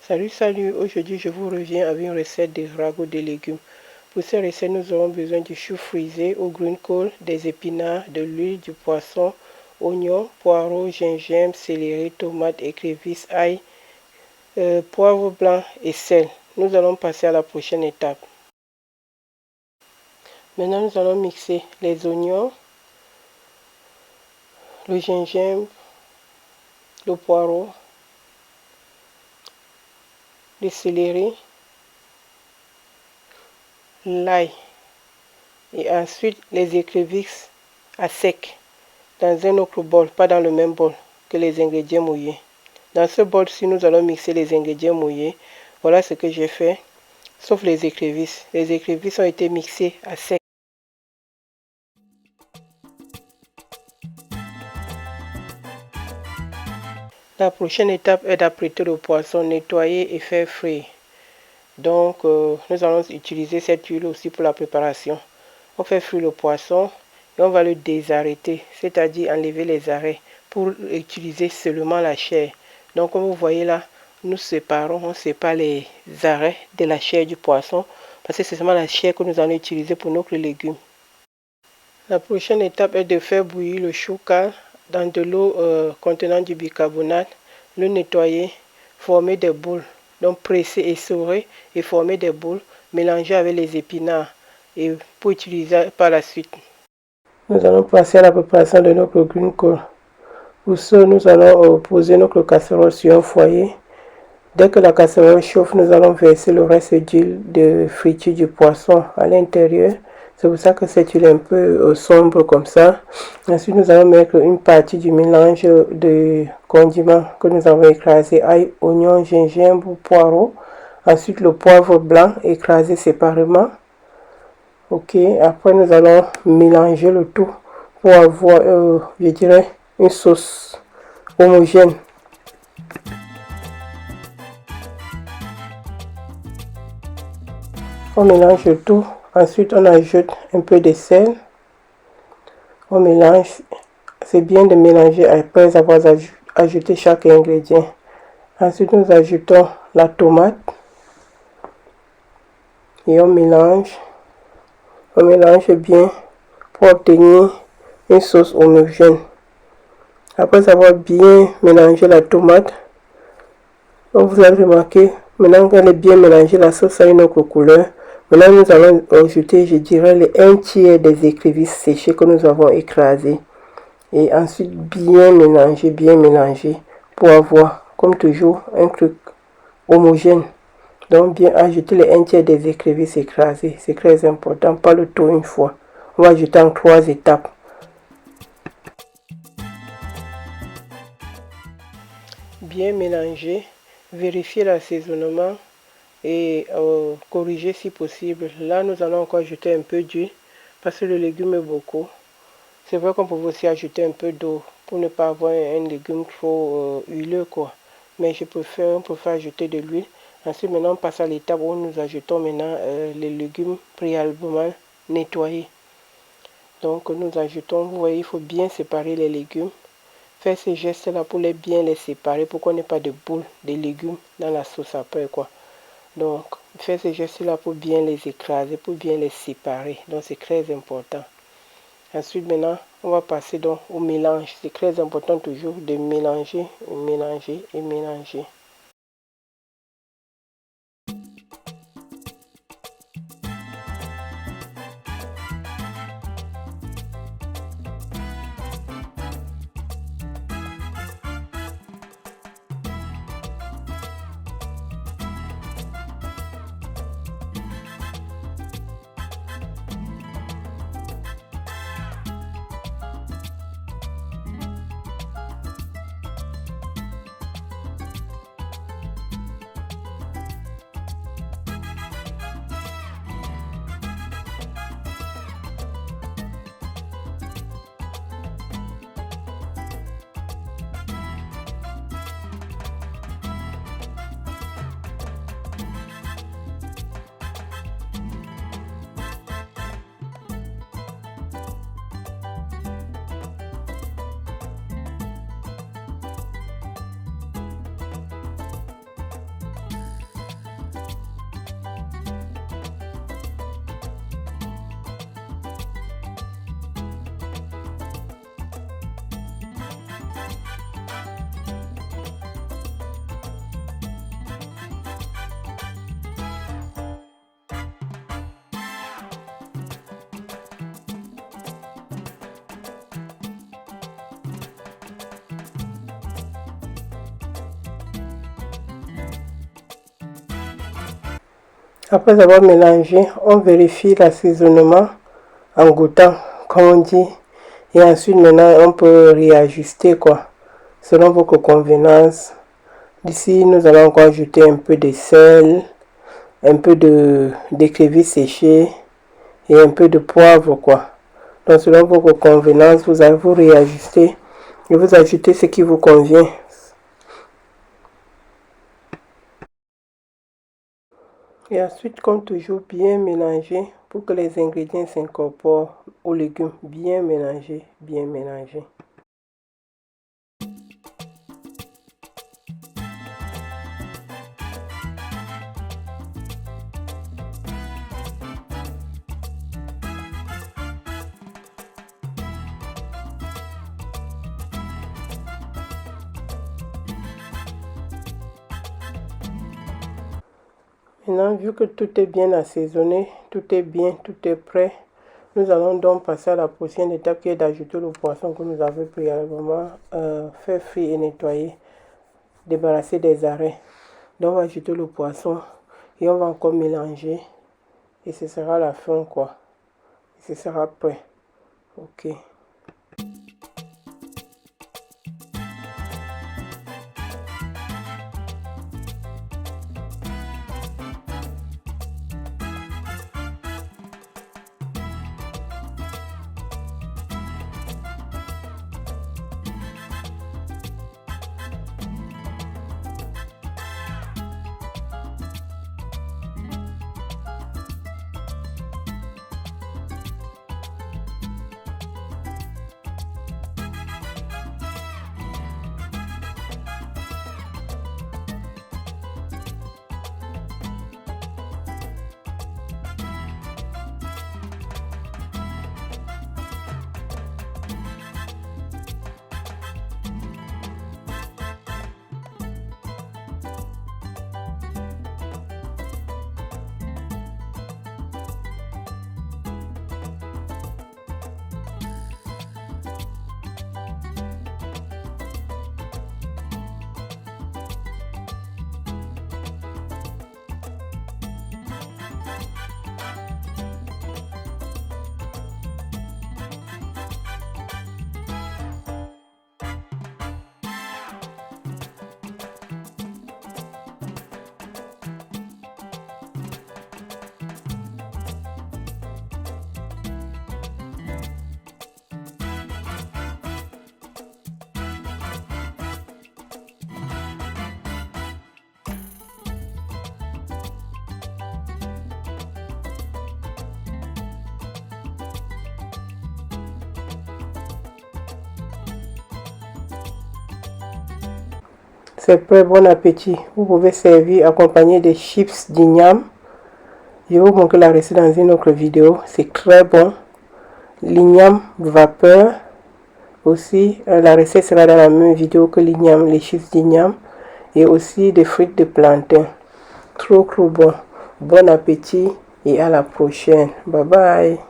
Salut, aujourd'hui je vous reviens avec une recette de ragoût de légumes. Pour cette recette, nous aurons besoin du chou frisé au green call, des épinards, de l'huile, du poisson, oignons, poireaux, gingembre, céleri, tomates, écrevisses, ail, poivre blanc et sel. Nous allons passer à la prochaine étape. Maintenant, nous allons mixer les oignons, le gingembre, le poireau, le céleri, l'ail et ensuite les écrevisses à sec dans un autre bol, pas dans le même bol que les ingrédients mouillés. Dans ce bol-ci, nous allons mixer les ingrédients mouillés. Voilà ce que j'ai fait, sauf les écrevisses. Les écrevisses ont été mixées à sec. La prochaine étape est d'apprêter le poisson, nettoyer et faire frire. Donc, nous allons utiliser cette huile aussi pour la préparation. On fait frire le poisson et on va le désarrêter, c'est-à-dire enlever les arrêts pour utiliser seulement la chair. Donc, comme vous voyez là, nous séparons, on sépare les arrêts de la chair du poisson parce que c'est seulement la chair que nous allons utiliser pour notre légume. La prochaine étape est de faire bouillir le chou calme dans de l'eau contenant du bicarbonate, le nettoyer, former des boules, donc presser, essorer et former des boules, mélanger avec les épinards et pour utiliser par la suite. Nous allons passer à la préparation de notre green call. Pour ce, nous allons poser notre casserole sur un foyer. Dès que la casserole chauffe, nous allons verser le reste d'huile de friture du poisson à l'intérieur. C'est pour ça que cette huile est un peu sombre comme ça. Ensuite, nous allons mettre une partie du mélange de condiments que nous avons écrasé, ail, oignon, gingembre, poireau. Ensuite, le poivre blanc écrasé séparément. Ok, après nous allons mélanger le tout pour avoir, je dirais, une sauce homogène. On mélange le tout. Ensuite, on ajoute un peu de sel. On mélange. C'est bien de mélanger après avoir ajouté chaque ingrédient. Ensuite, nous ajoutons la tomate. Et on mélange. On mélange bien pour obtenir une sauce homogène. Après avoir bien mélangé la tomate, vous avez remarqué, maintenant qu'elle est bien mélangée, la sauce a une autre couleur. Maintenant, nous allons ajouter, je dirais, les 1/3 des écrevisses séchées que nous avons écrasées. Et ensuite, bien mélanger pour avoir, comme toujours, un truc homogène. Donc, bien ajouter les 1/3 des écrevisses écrasées. C'est très important, pas le tout une fois. On va ajouter en 3 étapes. Bien mélanger, vérifier l'assaisonnement et corriger si possible. Là, nous allons encore ajouter un peu d'huile parce que le légume est beaucoup. C'est vrai qu'on peut aussi ajouter un peu d'eau pour ne pas avoir un légume trop huileux, quoi. Mais on préfère ajouter de l'huile. Ensuite, maintenant, on passe à l'étape où nous ajoutons maintenant les légumes préalablement nettoyés. Donc, nous ajoutons, vous voyez, il faut bien séparer les légumes. Faire ces gestes-là pour bien les séparer, pour qu'on n'ait pas de boules de légumes dans la sauce après, quoi. Donc, faire ces gestes-là pour bien les écraser, pour bien les séparer. Donc, c'est très important. Ensuite, maintenant, on va passer donc au mélange. C'est très important toujours de mélanger, mélanger et mélanger. Après avoir mélangé, on vérifie l'assaisonnement en goûtant, comme on dit. Et ensuite, maintenant, on peut réajuster, quoi, selon votre convenance. D'ici, nous allons encore ajouter un peu de sel, un peu d'écrevisse séchée et un peu de poivre, quoi. Donc, selon votre convenance, vous allez vous réajuster et vous ajoutez ce qui vous convient. Et ensuite, comme toujours, bien mélanger pour que les ingrédients s'incorporent aux légumes. Bien mélanger, bien mélanger. Maintenant, vu que tout est bien assaisonné, tout est bien, tout est prêt, nous allons donc passer à la prochaine étape qui est d'ajouter le poisson que nous avons préalablement fait frire et nettoyer, débarrasser des arrêts. Donc on va ajouter le poisson et on va encore mélanger et ce sera la fin, quoi. Et ce sera prêt. Ok. C'est prêt, bon appétit. Vous pouvez servir accompagné de chips d'igname. Je vais vous montrer la recette dans une autre vidéo. C'est très bon. L'igname vapeur. Aussi, la recette sera dans la même vidéo que l'igname, les chips d'igname. Et aussi des frites de plantain. Trop bon. Bon appétit et à la prochaine. Bye bye.